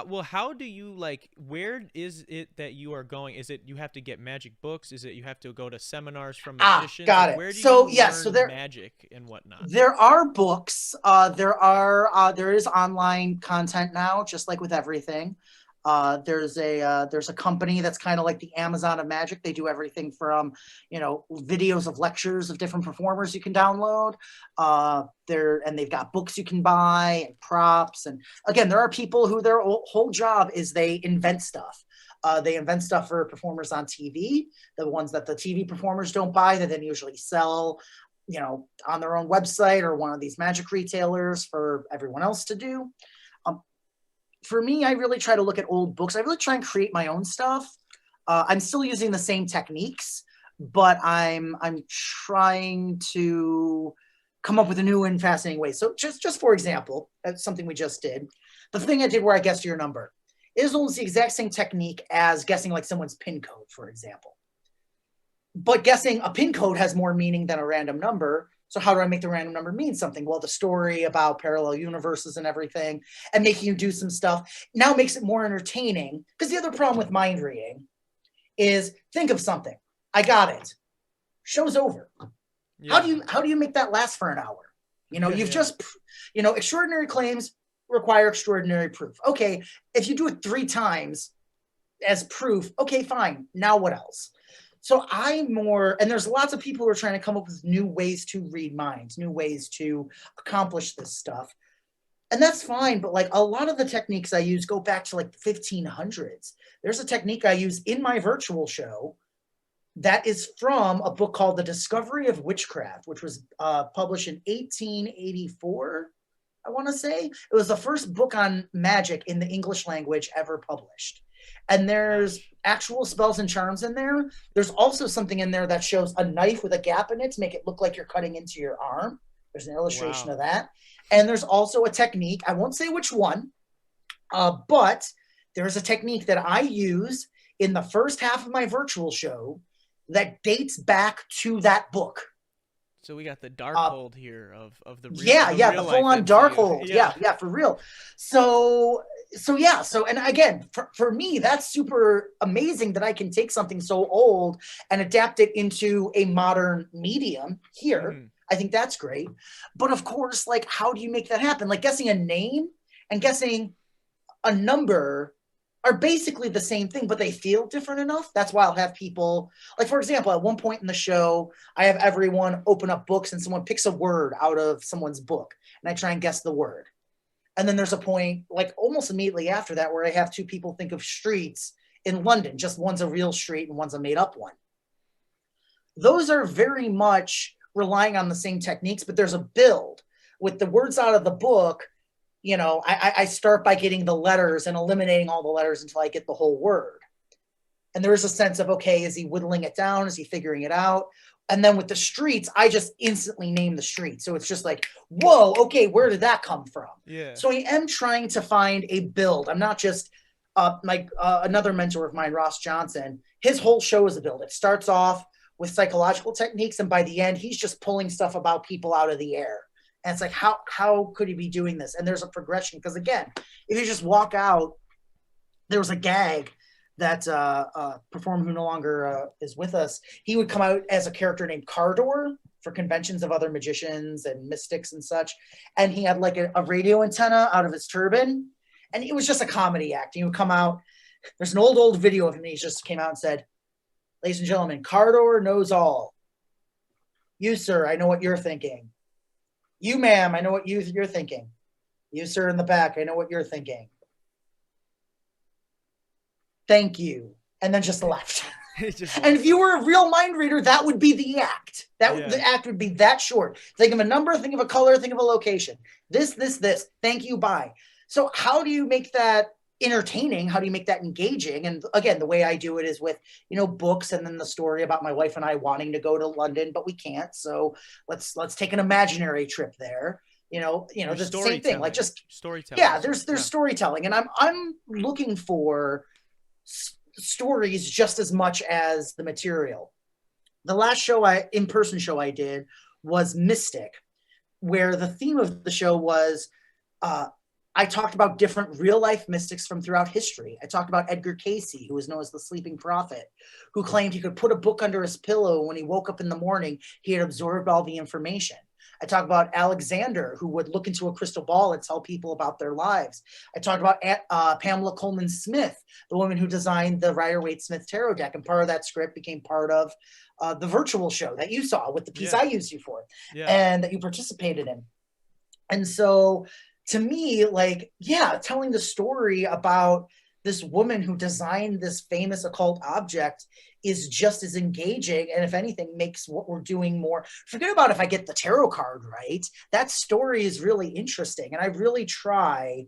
well, how do you like? Where is it that you are going? Is it you have to get magic books? Is it you have to go to seminars from magicians? Like, Got it. where do you So yeah, so learn there magic and whatnot? there are books. There is online content now, just like with everything. There's a company that's kind of like the Amazon of magic. They do everything from videos of lectures of different performers you can download. They've got books you can buy and props. And again, there are people who their whole job is they invent stuff. They invent stuff for performers on TV, the ones that the TV performers don't buy, that then usually sell on their own website or one of these magic retailers for everyone else to do. Um, for me, I really try to look at old books. I really try and create my own stuff. I'm still using the same techniques, but I'm trying to come up with a new and fascinating way. So just for example, that's something we just did. The thing I did where I guessed your number is almost the exact same technique as guessing like someone's PIN code, for example. But guessing a PIN code has more meaning than a random number. So how do I make the random number mean something? Well, the story about parallel universes and everything and making you do some stuff now makes it more entertaining. Because the other problem with mind reading is think of something. I got it. Show's over. Yeah. How do you make that last for an hour? You've Yeah. just extraordinary claims require extraordinary proof. Okay, if you do it 3 times as proof, okay, fine. Now what else? So and there's lots of people who are trying to come up with new ways to read minds, new ways to accomplish this stuff. And that's fine, but like a lot of the techniques I use go back to like the 1500s. There's a technique I use in my virtual show that is from a book called The Discovery of Witchcraft, which was published in 1884, I want to say. It was the first book on magic in the English language ever published. And there's Gosh. actual spells and charms in there. There's also something in there that shows a knife with a gap in it to make it look like you're cutting into your arm. There's an illustration Wow. of that. And there's also a technique, I won't say which one, but there's a technique that I use in the first half of my virtual show that dates back to that book. So we got the dark Uh, hold here of yeah, the yeah, real the full life on dark MCU. hold. Yeah. Yeah, yeah, for real. So and again, for me, that's super amazing that I can take something so old and adapt it into a modern medium here. Mm-hmm. I think that's great. But of course, like, how do you make that happen? Like, guessing a name and guessing a number are basically the same thing, but they feel different enough. That's why I'll have people, like, for example, at one point in the show, I have everyone open up books and someone picks a word out of someone's book and I try and guess the word. And then there's a point, like almost immediately after that, where I have 2 people think of streets in London. Just one's a real street and one's a made up one. Those are very much relying on the same techniques, but there's a build. With the words out of the book, I start by getting the letters and eliminating all the letters until I get the whole word. And there is a sense of, okay, is he whittling it down? Is he figuring it out? And then with the streets, I just instantly name the street. So it's just like, whoa, okay, where did that come from? Yeah. So I am trying to find a build. I'm not just another mentor of mine, Ross Johnson. His whole show is a build. It starts off with psychological techniques, and by the end, he's just pulling stuff about people out of the air. And it's like, how could he be doing this? And there's a progression. Because again, if you just walk out, there was a gag that performer who no longer is with us. He would come out as a character named Cardor for conventions of other magicians and mystics and such. And he had like a radio antenna out of his turban. And it was just a comedy act. He would come out. There's an old video of him. He just came out and said, "Ladies and gentlemen, Cardor knows all. You, sir, I know what you're thinking. You, ma'am, I know what you're thinking. You, sir, in the back, I know what you're thinking. Thank you." And then just left. Just And if left. you were a real mind reader, that would be the act. Yeah. The act would be that short. Think of a number, think of a color, think of a location. This. Thank you, bye. So how do you make that entertaining? How do you make that engaging? And again, the way I do it is with, books, and then the story about my wife and I wanting to go to London, but we can't. So let's take an imaginary trip there. Your The same thing. Like, storytelling. just, Storytelling yeah, is there's yeah. storytelling, and I'm looking for stories just as much as the material. The last in-person show I did was Mystic, where the theme of the show was I talked about different real life mystics from throughout history. I talked about Edgar Cayce, who was known as the sleeping prophet, who claimed he could put a book under his pillow. When he woke up in the morning, he had absorbed all the information. I talked about Alexander, who would look into a crystal ball and tell people about their lives. I talked about Pamela Coleman Smith, the woman who designed the Rider-Waite-Smith tarot deck. And part of that script became part of the virtual show that you saw with the piece I used you for, and that you participated in. And so to me, like, yeah, telling the story about this woman who designed this famous occult object is just as engaging, and if anything, makes what we're doing more. Forget about if I get the tarot card right. That story is really interesting, and I really try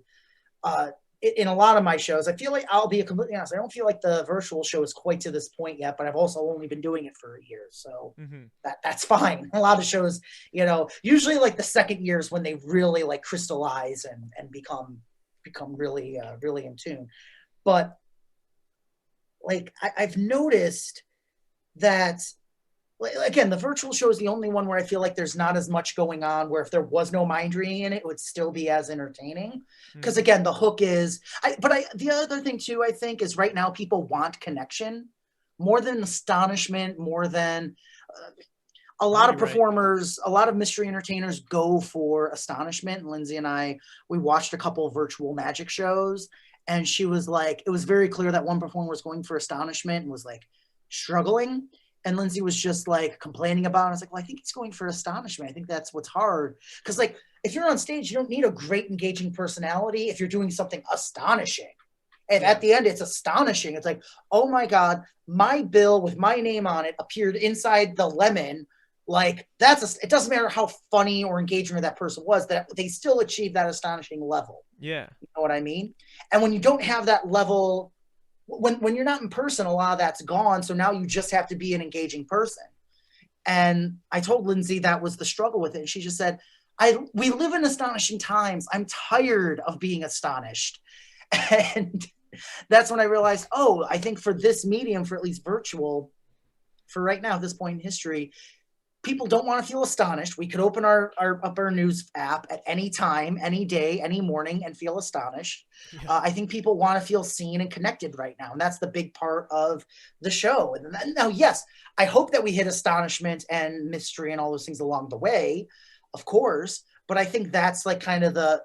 in a lot of my shows. I feel like, I'll be completely honest, I don't feel like the virtual show is quite to this point yet, but I've also only been doing it for a year, so that's fine. A lot of shows, you know, usually like the second year is when they really like crystallize and become really really in tune. But like I've noticed that, again, the virtual show is the only one where I feel like there's not as much going on, where if there was no mind reading in it, it would still be as entertaining. Because again, the hook is, the other thing too, I think, is right now people want connection more than astonishment, more than a lot of performers, a lot of mystery entertainers go for astonishment. And Lindsay and I, we watched a couple of virtual magic shows, and she was like, it was very clear that one performer was going for astonishment and was like struggling. And Lindsay was just like complaining about it. I was like, well, I think he's going for astonishment. I think that's what's hard. Because like, if you're on stage, you don't need a great engaging personality if you're doing something astonishing. And at the end, it's astonishing. It's like, oh my God, my bill with my name on it appeared inside the lemon. Like, it doesn't matter how funny or engaging that person was, that they still achieved that astonishing level. Yeah. You know what I mean? And when you don't have that level, when you're not in person, a lot of that's gone. So now you just have to be an engaging person. And I told Lindsay that was the struggle with it. And she just said, we live in astonishing times. I'm tired of being astonished. And that's when I realized, oh, I think for this medium, for at least virtual, for right now, at this point in history, people don't want to feel astonished. We could open our news app at any time, any day, any morning, and feel astonished. I think people want to feel seen and connected right now. And that's the big part of the show. And now, yes, I hope that we hit astonishment and mystery and all those things along the way, of course. But I think that's like kind of the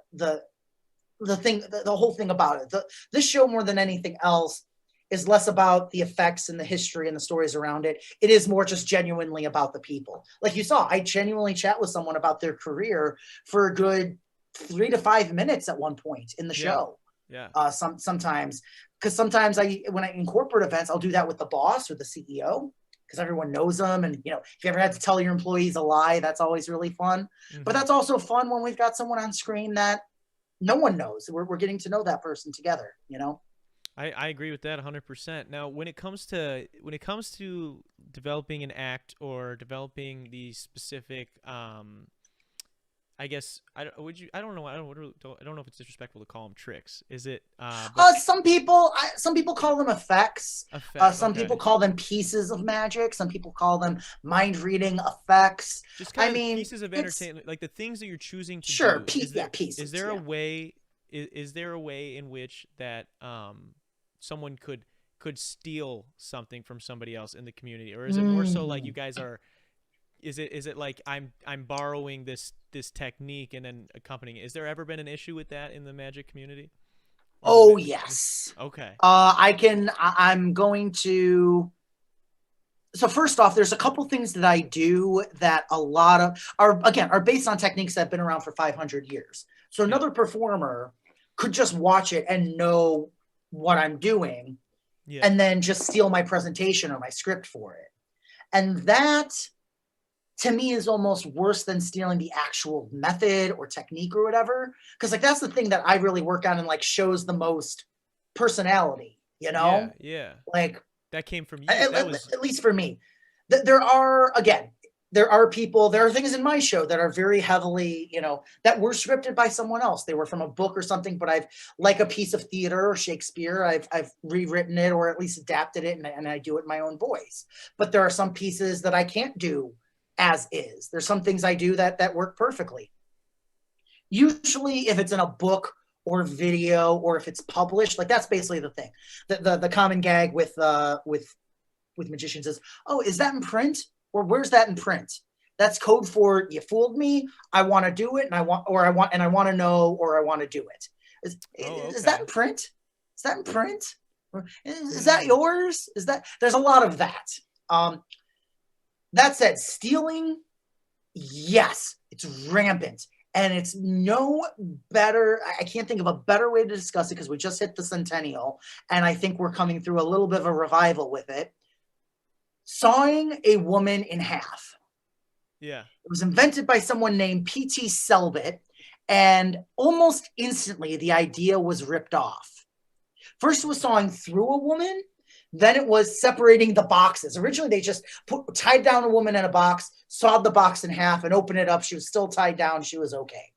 thing, the whole thing about it. This show, more than anything else, is less about the effects and the history and the stories around it. It is more just genuinely about the people. Like you saw, I genuinely chat with someone about their career for a good 3 to 5 minutes at one point in the show. Yeah. Sometimes, because sometimes when I in corporate events, I'll do that with the boss or the CEO, because everyone knows them. And, you know, if you ever had to tell your employees a lie, that's always really fun. But that's also fun when we've got someone on screen that no one knows. We're getting to know that person together, you know? I agree with that 100%. Now, when it comes to developing an act or developing the specific, I guess I don't know if it's disrespectful to call them tricks. Is it? Some people call them effects. Some people call them pieces of magic. Some people call them mind reading effects. Just kind of pieces of entertainment, like the things that you're choosing to do. Pieces. Is there a way? Is there a way in which that someone could steal something from somebody else in the community, or is it more so like you guys are? Is it like I'm borrowing this technique and then accompanying it? Is there ever been an issue with that in the magic community? Oh yes. Okay. I'm going to. So first off, there's a couple things that I do that a lot of are based on techniques that have been around for 500 years. So another performer could just watch it and know what I'm doing, and then just steal my presentation or my script for it. And that, to me, is almost worse than stealing the actual method or technique or whatever. Because like that's the thing that I really work on and like shows the most personality, you know? Yeah. Like that came from you. At least for me. There are things in my show that are very heavily, you know, that were scripted by someone else. They were from a book or something, but I've, like a piece of theater or Shakespeare, I've rewritten it or at least adapted it, and I do it in my own voice. But there are some pieces that I can't do as is. There's some things I do that work perfectly. Usually if it's in a book or video, or if it's published. Like that's basically the thing. The common gag with magicians is, oh, is that in print, or where's that in print? That's code for you fooled me. I want to do it, and I want to know, or I want to do it. Is that in print? Is that in print? Is that yours? Is that? There's a lot of that. That said, stealing, yes, it's rampant. And it's no better. I can't think of a better way to discuss it because we just hit the centennial. And I think we're coming through a little bit of a revival with it. Sawing a woman in half. Yeah. It was invented by someone named P.T. Selbit. And almost instantly, the idea was ripped off. First, it was sawing through a woman. Then it was separating the boxes. Originally, they just tied down a woman in a box, sawed the box in half, and opened it up. She was still tied down. She was okay.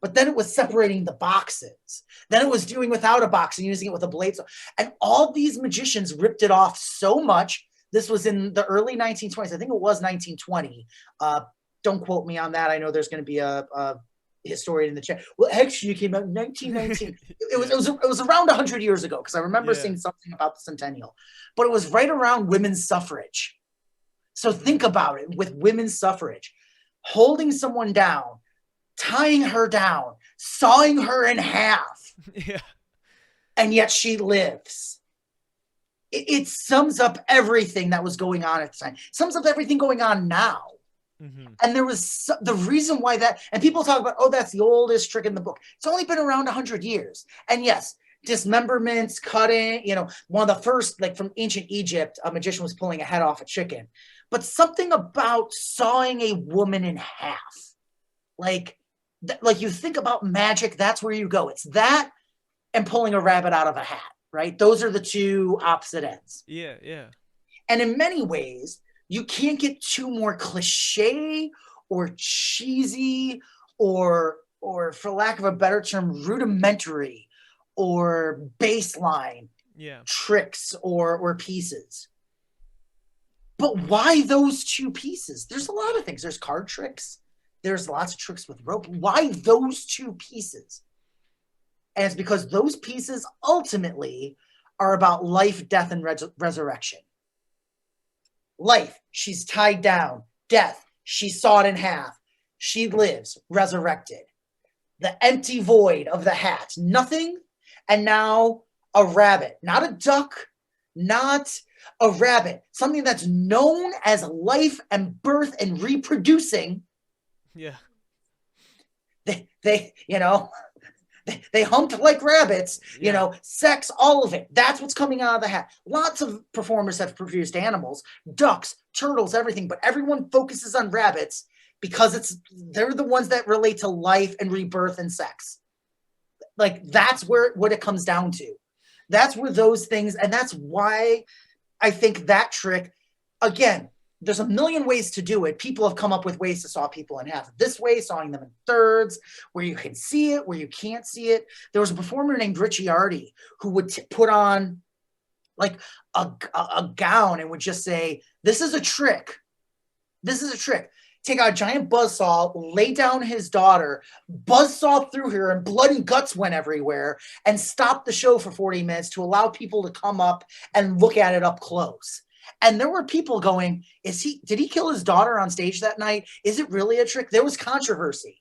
But then it was separating the boxes. Then it was doing without a box and using it with a blade. And all these magicians ripped it off so much. This was in the early 1920s. I think it was 1920. Don't quote me on that. I know there's going to be a historian in the chat. Well, actually, it came out in 1919. It was around 100 years ago because I remember seeing something about the centennial. But it was right around women's suffrage. So think about it with women's suffrage. Holding someone down, tying her down, sawing her in half. Yeah. And yet she lives. It sums up everything that was going on at the time. It sums up everything going on now. Mm-hmm. And there was the reason why that, and people talk about, oh, that's the oldest trick in the book. It's only been around 100 years. And yes, dismemberments, cutting, one of the first, like from ancient Egypt, a magician was pulling a head off a chicken. But something about sawing a woman in half, like you think about magic, that's where you go. It's that and pulling a rabbit out of a hat, right? Those are the two opposite ends. Yeah, yeah. And in many ways, you can't get too more cliche or cheesy or for lack of a better term, rudimentary or baseline tricks or pieces. But why those two pieces? There's a lot of things. There's card tricks. There's lots of tricks with rope. Why those two pieces? And it's because those pieces ultimately are about life, death, and resurrection. Life, she's tied down. Death, she's sawed in half. She lives, resurrected. The empty void of the hat, nothing. And now a rabbit, not a duck, not a rabbit, something that's known as life and birth and reproducing. Yeah. They humped like rabbits, sex, all of it. That's what's coming out of the hat. Lots of performers have produced animals, ducks, turtles, everything, but everyone focuses on rabbits because they're the ones that relate to life and rebirth and sex. Like that's what it comes down to. That's where those things, and that's why I think that trick, again, there's a million ways to do it. People have come up with ways to saw people in half. This way, sawing them in thirds, where you can see it, where you can't see it. There was a performer named Ricciardi who would put on like a gown and would just say, this is a trick. This is a trick. Take out a giant buzzsaw, lay down his daughter, buzzsaw through her, and blood and guts went everywhere, and stop the show for 40 minutes to allow people to come up and look at it up close. And there were people going, did he kill his daughter on stage that night? Is it really a trick? There was controversy.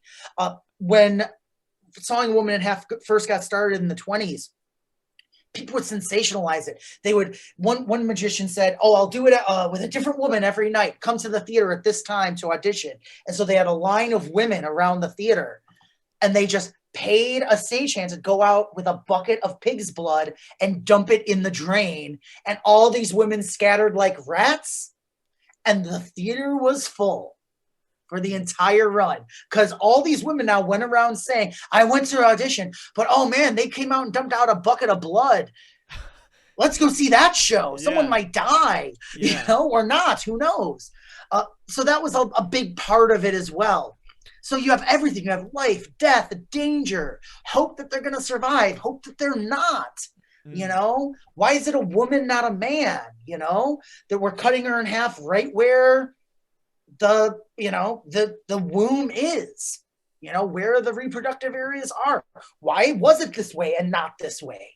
When Sawing a Woman in Half first got started in the 20s, people would sensationalize it. They would, one magician said, oh, I'll do it with a different woman every night. Come to the theater at this time to audition. And so they had a line of women around the theater, and they just paid a stagehand to go out with a bucket of pig's blood and dump it in the drain. And all these women scattered like rats, and the theater was full for the entire run. Because all these women now went around saying, I went to audition, but oh man, they came out and dumped out a bucket of blood. Let's go see that show. Someone might die, or not, who knows? So that was a big part of it as well. So you have everything. You have life, death, danger, hope that they're going to survive, hope that they're not. Why is it a woman, not a man? That we're cutting her in half right where the womb is. You know, where the reproductive areas are. Why was it this way and not this way?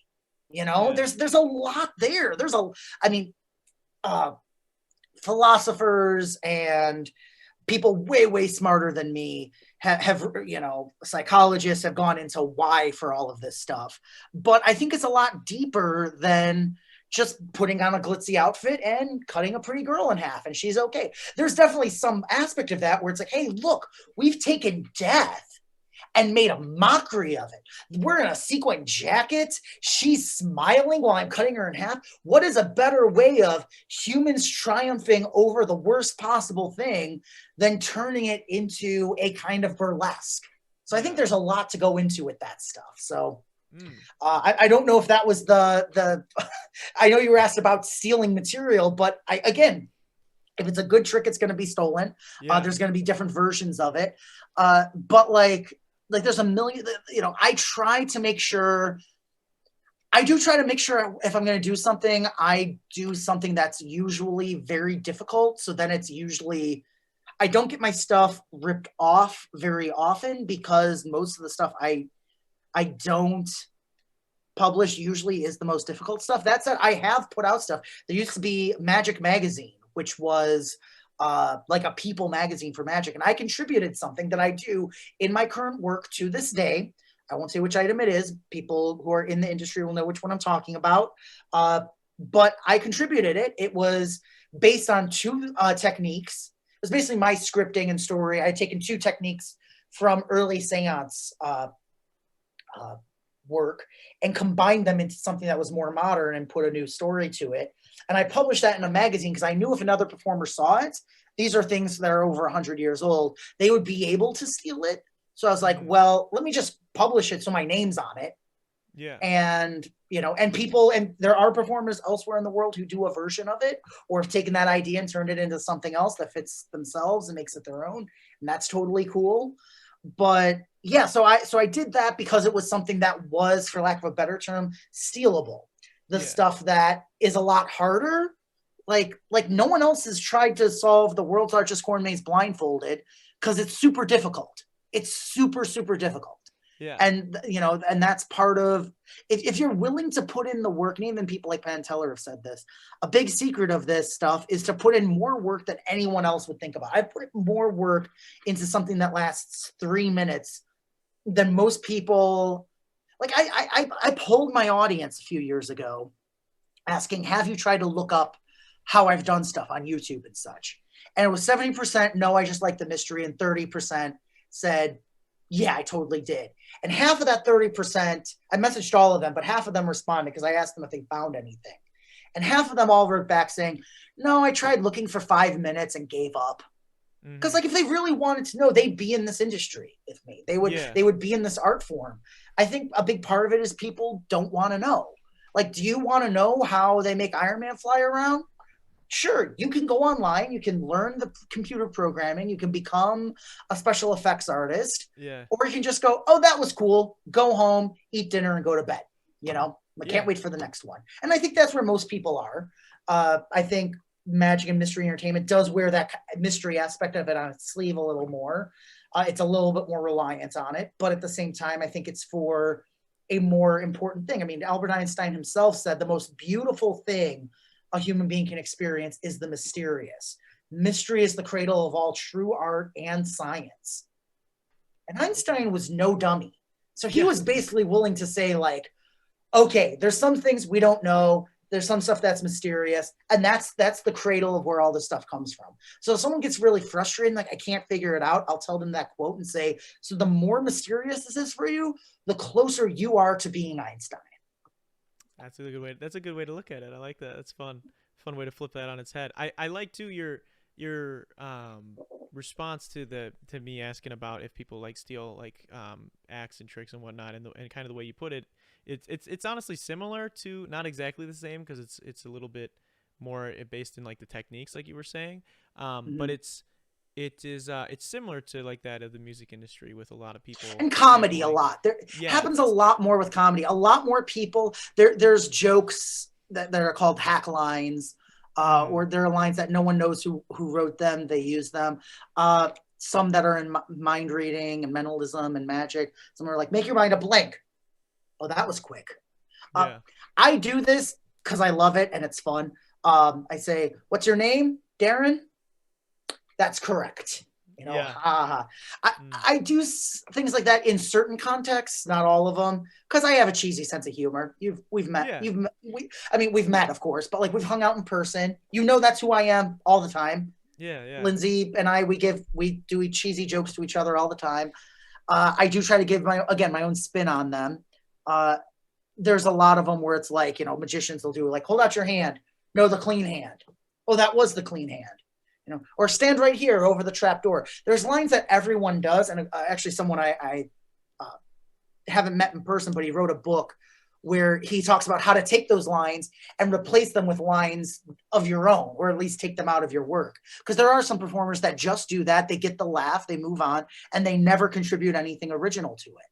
You know, Yeah. there's a lot there. I mean, uh, philosophers and people way smarter than me have you know, psychologists have gone into why for all of this stuff. But I think it's a lot deeper than just putting on a glitzy outfit and cutting a pretty girl in half and she's okay. There's definitely some aspect of that where it's like, hey, look, we've taken death and made a mockery of it. We're in a sequin jacket. She's smiling while I'm cutting her in half. What is a better way of humans triumphing over the worst possible thing than turning it into a kind of burlesque? So I think there's a lot to go into with that stuff. So I don't know if that was the I know you were asked about stealing material, but again, if it's a good trick, it's going to be stolen. There's going to be different versions of it. But like there's a million, you know, I do try to make sure if I'm going to do something, I do something that's usually very difficult. So then it's usually, I don't get my stuff ripped off very often because most of the stuff I don't publish usually is the most difficult stuff. That said, I have put out stuff. There used to be Magic Magazine, which was like a people magazine for magic. And I contributed something that I do in my current work to this day. I won't say which item it is. People who are in the industry will know which one I'm talking about. But I contributed it. It was based on two techniques. It was basically my scripting and story. I had taken two techniques from early seance work and combined them into something that was more modern and put a new story to it. And I published that in a magazine because I knew if another performer saw it, these are things that are over 100 years old, they would be able to steal it. So I was like, well, let me just publish it so my name's on it. Yeah. And, you know, and people, and there are performers elsewhere in the world who do a version of it or have taken that idea and turned it into something else that fits themselves and makes it their own. And that's totally cool. But yeah, so I did that because it was something that was, for lack of a better term, stealable. The stuff that is a lot harder, like no one else has tried to solve the world's largest corn maze blindfolded because it's super difficult. It's super difficult. Yeah. And you know, and that's part of, if you're willing to put in the work, and even people like Penn Teller have said this, a big secret of this stuff is to put in more work than anyone else would think about. I've put more work into something that lasts 3 minutes than most people. Like I polled my audience a few years ago asking, have you tried to look up how I've done stuff on YouTube and such? And it was 70% no, I just like the mystery, and 30% said, yeah, I totally did. And half of that 30%, I messaged all of them, but half of them responded because I asked them if they found anything. And half of them all wrote back saying, no, I tried looking for 5 minutes and gave up. Because like if they really wanted to know, they'd be in this industry with me. They would be in this art form. I think a big part of it is people don't want to know. Like, do you want to know how they make Iron Man fly around? Sure, you can go online, you can learn the computer programming, you can become a special effects artist, or you can just go, oh, that was cool, go home, eat dinner, and go to bed. You know, I can't wait for the next one. And I think that's where most people are. I think Magic and Mystery Entertainment does wear that mystery aspect of it on its sleeve a little more. It's a little bit more reliant on it, but at the same time, I think it's for a more important thing. I mean, Albert Einstein himself said the most beautiful thing a human being can experience is the mysterious. Mystery is the cradle of all true art and science. And Einstein was no dummy. So he was basically willing to say, like, okay, there's some things we don't know. There's some stuff that's mysterious. And that's the cradle of where all this stuff comes from. So if someone gets really frustrated, like, I can't figure it out, I'll tell them that quote and say, so the more mysterious this is for you, the closer you are to being Einstein. That's a good way. That's a good way to look at it. I like that. That's fun. Fun way to flip that on its head. I like too your response to me asking about if people like steal like acts and tricks and whatnot, and kind of the way you put it. It's honestly similar to, not exactly the same because it's a little bit more based in like the techniques like you were saying. But it's similar to like that of the music industry with a lot of people and comedy stealing. a lot. There happens a lot more with comedy. A lot more people there's jokes that are called hack lines, or there are lines that no one knows who wrote them. They use them. some that are in mind reading and mentalism and magic. Some are like, make your mind a blank. Oh, that was quick. Yeah. I do this because I love it and it's fun. I say, what's your name? Darren? That's correct. You know, Yeah. I do things like that in certain contexts, not all of them, because I have a cheesy sense of humor. We've met, Yeah. we've met, of course, but like we've hung out in person. You know, that's who I am all the time. Yeah. Yeah. Lindsay and I, we do cheesy jokes to each other all the time. I do try to give my own spin on them. There's a lot of them where it's like, you know, magicians will do like, hold out your hand. No, the clean hand. Oh, that was the clean hand. You know, or stand right here over the trap door. There's lines that everyone does. And actually someone I haven't met in person, but he wrote a book where he talks about how to take those lines and replace them with lines of your own, or at least take them out of your work. Because there are some performers that just do that. They get the laugh, they move on, and they never contribute anything original to it.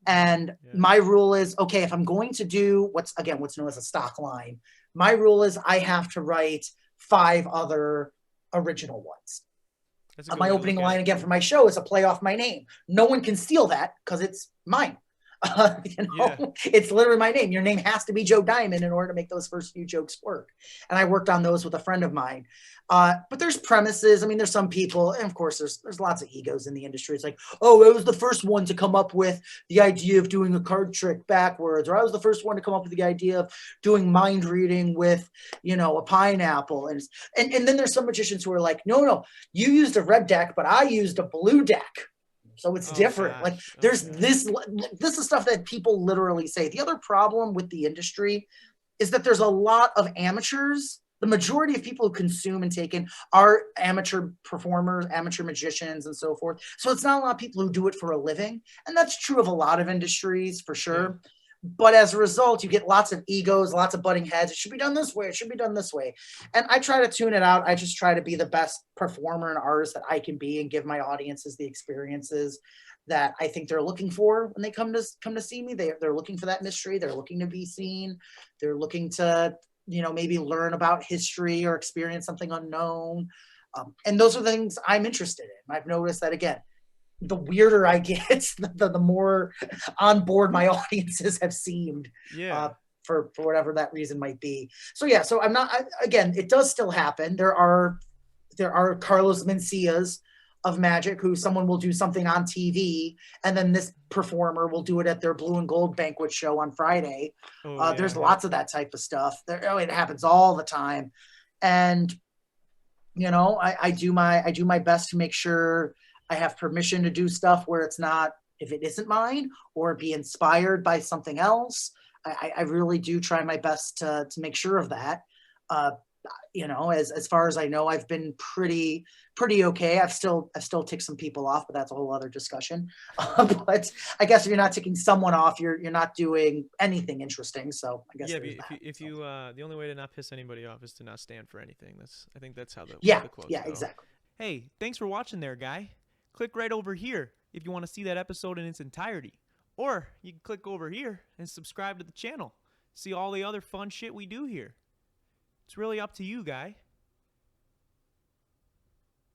And my rule is, okay, if I'm going to do what's known as a stock line, my rule is I have to write 5 other original ones. My opening line again for my show is a play off my name. No one can steal that because it's mine. It's literally my name. Your name has to be Joe Diamond in order to make those first few jokes work. And I worked on those with a friend of mine. But there's premises. I mean, there's some people, and of course, there's lots of egos in the industry. It's like, oh, I was the first one to come up with the idea of doing a card trick backwards, or I was the first one to come up with the idea of doing mind reading with, you know, a pineapple. And then there's some magicians who are like, no, you used a red deck, but I used a blue deck. So it's different. Gosh. Like there's this is stuff that people literally say. The other problem with the industry is that there's a lot of amateurs. The majority of people who consume and take in are amateur performers, amateur magicians, and so forth. So it's not a lot of people who do it for a living. And that's true of a lot of industries for sure. Yeah. But as a result, you get lots of egos, lots of butting heads. It should be done this way. It should be done this way. And I try to tune it out. I just try to be the best performer and artist that I can be and give my audiences the experiences that I think they're looking for when they come to see me. They're looking for that mystery. They're looking to be seen. They're looking to, you know, maybe learn about history or experience something unknown. And those are the things I'm interested in. I've noticed that, again, the weirder I get, the more on board my audiences have seemed, for whatever that reason might be. So yeah, so I'm not, again, it does still happen. There are Carlos Mencias of magic who someone will do something on TV and then this performer will do it at their Blue and Gold banquet show on Friday. There's lots of that type of stuff. It happens all the time. And, you know, I do my best to make sure I have permission to do stuff where it's not, if it isn't mine, or be inspired by something else. I really do try my best to make sure of that. You know, as far as I know, I've been pretty okay. I've still ticked some people off, but that's a whole other discussion. But I guess if you're not ticking someone off, you're not doing anything interesting. So I guess if you the only way to not piss anybody off is to not stand for anything. I think that's how the quotes go. Exactly. Hey, thanks for watching there, guy. Click right over here if you want to see that episode in its entirety. Or you can click over here and subscribe to the channel. See all the other fun shit we do here. It's really up to you, guy.